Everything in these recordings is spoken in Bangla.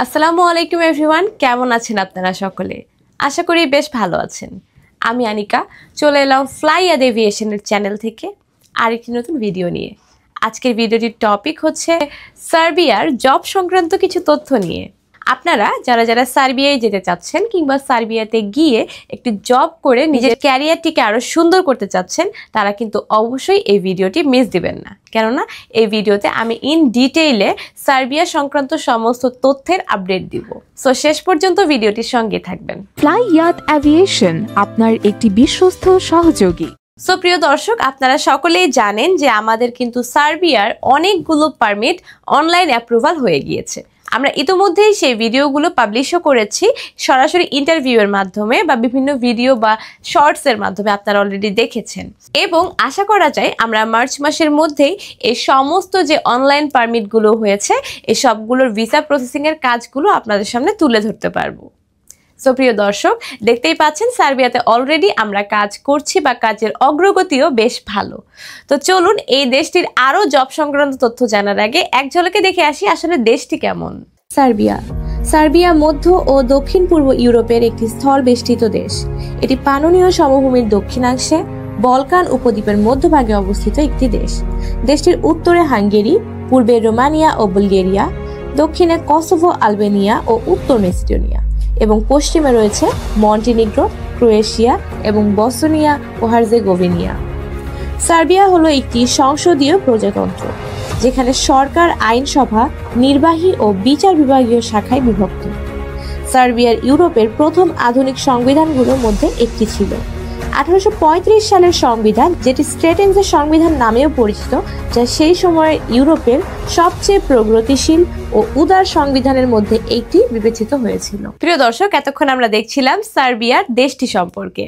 আসসালামু আলাইকুম এভরিওয়ান, কেমন আছেন আপনারা সকলে? আশা করি বেশ ভালো আছেন। আমি আনিকা চলে এলাম ফ্লাইয়াদ এভিয়েশনের চ্যানেল থেকে আরেকটি নতুন ভিডিও নিয়ে। আজকের ভিডিওটির টপিক হচ্ছে সার্বিয়ার জব সংক্রান্ত কিছু তথ্য নিয়ে। আপনারা যারা যারা সার্বিয়ায় যেতে চাচ্ছেন কিংবা সার্বিয়াতে গিয়ে একটি জব করে নিজের ক্যারিয়ারটিকে আরও সুন্দর করতে চাচ্ছেন, তারা কিন্তু অবশ্যই এই ভিডিওটি মিস দিবেন না। কেননা এই ভিডিওতে আমি ইন ডিটেইলে সার্বিয়া সংক্রান্ত সমস্ত তথ্যের আপডেট দিব। সো শেষ পর্যন্ত ভিডিওটির সঙ্গে থাকবেন। ফ্লাইয়াদ এভিয়েশন আপনার একটি বিশ্বস্ত সহযোগী। সো প্রিয় দর্শক, আপনারা সকলেই জানেন যে আমাদের কিন্তু সার্বিয়ার অনেকগুলো পারমিট অনলাইন অ্যাপ্রুভাল হয়ে গিয়েছে। আমরা ইতিমধ্যেই সেই ভিডিওগুলো পাবলিশও করেছি সরাসরি ইন্টারভিউয়ের মাধ্যমে বা বিভিন্ন ভিডিও বা শর্টসের মাধ্যমে, আপনারা অলরেডি দেখেছেন। এবং আশা করা যায় আমরা মার্চ মাসের মধ্যেই এই সমস্ত যে অনলাইন পারমিটগুলো হয়েছে এই সবগুলোর ভিসা প্রসেসিংয়ের কাজগুলো আপনাদের সামনে তুলে ধরতে পারবো। সো প্রিয় দর্শক, দেখতেই পাচ্ছেন সার্বিয়াতে অলরেডি আমরা কাজ করছি বা কাজের অগ্রগতিও বেশ ভালো। তো চলুন এই দেশটির আরও জব সংক্রান্ত তথ্য জানার আগে এক ঝলকে দেখে আসি আসলে দেশটি কেমন। সার্বিয়া মধ্য ও দক্ষিণ পূর্ব ইউরোপের একটি স্থল বেষ্টিত দেশ। এটি পাননীয় সমভূমির দক্ষিণাংশে বলকান উপদ্বীপের মধ্যভাগে অবস্থিত একটি দেশ। দেশটির উত্তরে হাঙ্গেরি, পূর্বে রোমানিয়া ও বুলগেরিয়া, দক্ষিণে কসোভো, আলবেনিয়া ও উত্তর মেসিডোনিয়া এবং পশ্চিমে রয়েছে মন্টিনিগ্রো, ক্রোয়েশিয়া এবং বসনিয়া ও হার্জেগোভিনা। সার্বিয়া হলো একটি সংসদীয় প্রজাতন্ত্র, যেখানে সরকার আইনসভা, নির্বাহী ও বিচার বিভাগীয় শাখায় বিভক্ত। সার্বিয়ার ইউরোপের প্রথম আধুনিক সংবিধানগুলোর মধ্যে একটি ছিল। 1835 সালের সংবিধান, যেটি স্ট্রেটেন্সের সংবিধান নামেও পরিচিত, যা সেই সময়ের ইউরোপের সবচেয়ে প্রগতিশীল ও উদার সংবিধানের মধ্যে একটি বিবেচিত হয়েছিল। প্রিয় দর্শক, এতক্ষণ আমরা দেখছিলাম সার্বিয়ার দেশটি সম্পর্কে।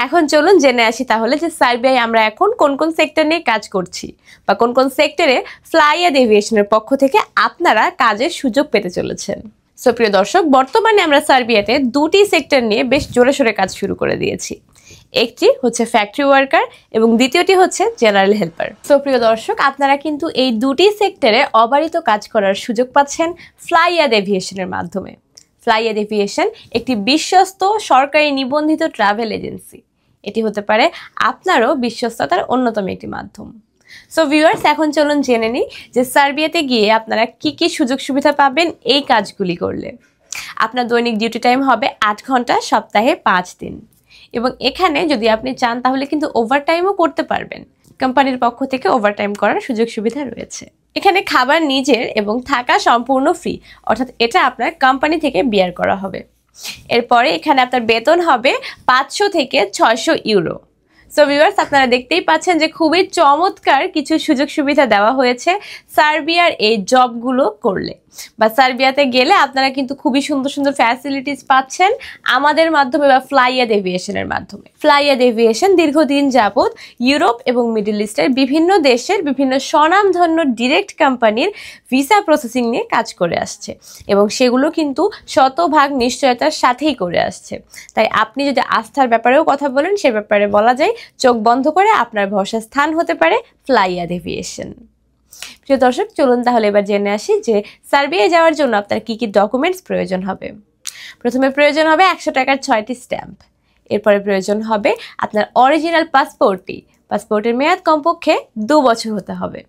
এখন চলুন জেনে আসি তাহলে যে সার্বিয়ায় আমরা এখন কোন কোন সেক্টর নিয়ে কাজ করছি বা কোন কোন সেক্টরে ফ্লাইয়াদ এভিয়েশনের পক্ষ থেকে আপনারা কাজের সুযোগ পেতে চলেছেন। সো প্রিয় দর্শক, বর্তমানে আমরা সার্বিয়াতে দুটি সেক্টর নিয়ে বেশ জোরে সোরে কাজ শুরু করে দিয়েছি। একটি হচ্ছে ফ্যাক্টরি ওয়ার্কার এবং দ্বিতীয়টি হচ্ছে জেনারেল হেল্পার। সো প্রিয় দর্শক, আপনারা কিন্তু এই দুটি সেক্টরে অবারিত কাজ করার সুযোগ পাচ্ছেন ফ্লাইয়াদ এভিয়েশনের মাধ্যমে। ফ্লাইয়াদ এভিয়েশন একটি বিশ্বস্ত সরকারি নিবন্ধিত ট্রাভেল এজেন্সি। এটি হতে পারে আপনারও বিশ্বস্ততার অন্যতম একটি মাধ্যম। সো ভিউয়ার্স, এখন চলুন জেনে নিই যে সার্বিয়াতে গিয়ে আপনারা কি কি সুযোগ সুবিধা পাবেন এই কাজগুলি করলে। আপনার দৈনিক ডিউটি টাইম হবে 8 ঘন্টা, সপ্তাহে 5 দিন। এবং এখানে যদি আপনি চান তাহলে কিন্তু ওভারটাইমও করতে পারবেন। কোম্পানির পক্ষ থেকে ওভারটাইম করার সুযোগ সুবিধা রয়েছে। এখানে খাবার নিজের এবং থাকা সম্পূর্ণ ফ্রি, অর্থাৎ এটা আপনার কোম্পানি থেকে বিয়ার করা হবে। এরপরে এখানে আপনার বেতন হবে 500 থেকে 600 ইউরো। সো ভিউয়ার্স, আপনারা দেখতেই পাচ্ছেন যে খুবই চমৎকার কিছু সুযোগ সুবিধা দেওয়া হয়েছে সার্বিয়ার এই জবগুলো করলে বা সার্বিয়াতে গেলে আপনারা কিন্তু খুবই সুন্দর সুন্দর ফ্যাসিলিটিস পাচ্ছেন আমাদের মাধ্যমে বা ফ্লাইয়াদ এভিয়েশনের মাধ্যমে। ফ্লাইয়াদ এভিয়েশন দীর্ঘদিন যাবৎ ইউরোপ এবং মিডল ইস্টের বিভিন্ন দেশের বিভিন্ন স্বনামধন্য ডিরেক্ট কোম্পানির ভিসা প্রসেসিং নিয়ে কাজ করে আসছে এবং সেগুলো কিন্তু শতভাগ নিশ্চয়তার সাথেই করে আসছে। তাই আপনি যদি আস্থার ব্যাপারেও কথা বলেন, সে ব্যাপারে বলা যায় চোখ বন্ধ করে আপনার ভরসার স্থান হতে পারে ফ্লাইয়াদ এভিয়েশন। প্রিয় দর্শক, চলুন তাহলে এবার জেনে আসি যে সার্বিয়ায় যাওয়ার জন্য আপনার কি কি ডকুমেন্টস প্রয়োজন হবে। প্রথমে প্রয়োজন হবে 100 টাকার 6টি স্ট্যাম্প। এরপরে প্রয়োজন হবে আপনার অরিজিনাল পাসপোর্টটি। পাসপোর্টের মেয়াদ কমপক্ষে 2 বছর হতে হবে।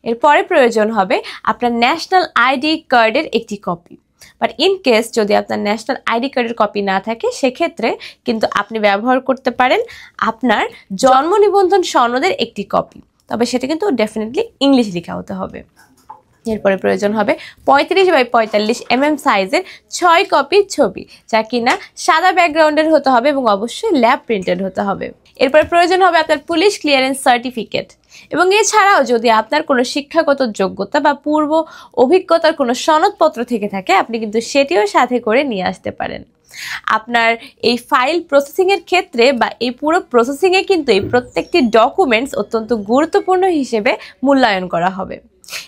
এরপরে প্রয়োজন হবে আপনার ন্যাশনাল আইডি কার্ডের একটি কপি। বাট ইন কেস যদি আপনার ন্যাশনাল আইডি কার্ডের কপি না থাকে, সেক্ষেত্রে কিন্তু আপনি ব্যবহার করতে পারেন আপনার জন্ম নিবন্ধন সনদের একটি কপি, তবে সেটা কিন্তু ডেফিনেটলি ইংলিশ লেখা হতে হবে। এরপরে প্রয়োজন হবে 35x45 mm সাইজের 6 কপি ছবি, যা কিনা সাদা ব্যাকগ্রাউন্ডের হতে হবে এবং অবশ্যই ল্যাব প্রিন্টেড হতে হবে। এরপরে প্রয়োজন হবে আপনার পুলিশ ক্লিয়ারেন্স সার্টিফিকেট এবং এছাড়াও যদি আপনার কোনো শিক্ষাগত যোগ্যতা বা পূর্ব অভিজ্ঞতার কোনো সনদপত্র থেকে থাকে, আপনি কিন্তু সেটিও সাথে করে নিয়ে আসতে পারেন। আপনার এই ফাইল প্রসেসিংয়ের ক্ষেত্রে বা এই পুরো প্রসেসিংয়ে কিন্তু এই প্রত্যেকটি ডকুমেন্টস অত্যন্ত গুরুত্বপূর্ণ হিসেবে মূল্যায়ন করা হবে।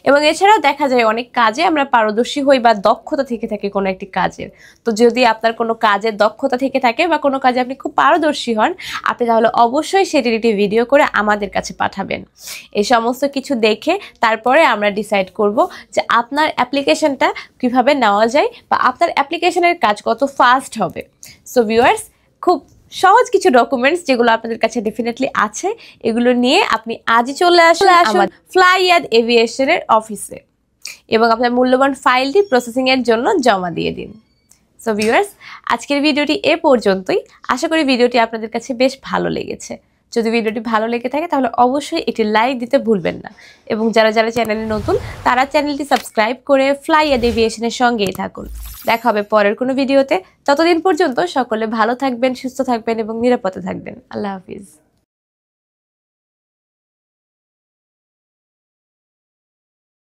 এবং এছাড়াও দেখা যায় অনেক কাজে আমরা পারদর্শী হই বা দক্ষতা থেকে থাকে কোনো একটি কাজের। তো যদি আপনার কোনো কাজের দক্ষতা থেকে থাকে বা কোনো কাজে আপনি খুব পারদর্শী হন, আপনি তাহলে অবশ্যই সেটির একটি ভিডিও করে আমাদের কাছে পাঠাবেন। এই সমস্ত কিছু দেখে তারপরে আমরা ডিসাইড করব যে আপনার অ্যাপ্লিকেশনটা কিভাবে নেওয়া যায় বা আপনার অ্যাপ্লিকেশনের কাজ কত ফাস্ট হবে। সো ভিউয়ার্স, খুব সহজ কিছু ডকুমেন্টস যেগুলো আপনাদের কাছে ডেফিনেটলি আছে, এগুলো নিয়ে আপনি আজই চলে আসুন ফ্লাইয়াদ এভিয়েশনের অফিসে এবং আপনার মূল্যবান ফাইলটি প্রসেসিং এর জন্য জমা দিয়ে দিন। সো ভিউয়ার্স, আজকের ভিডিওটি এ পর্যন্তই। আশা করি ভিডিওটি আপনাদের কাছে বেশ ভালো লেগেছে। যদি ভিডিওটি ভালো লেগে থাকে তাহলে অবশ্যই একটি লাইক দিতে ভুলবেন না, এবং যারা যারা চ্যানেলে নতুন তারা চ্যানেলটি সাবস্ক্রাইব করে ফ্লাইয়াদ এভিয়েশনের সঙ্গেই থাকুন। দেখা হবে পরের কোনো ভিডিওতে। ততদিন পর্যন্ত সকলে ভালো থাকবেন, সুস্থ থাকবেন এবং নিরাপদে থাকবেন। আল্লাহ হাফিজ।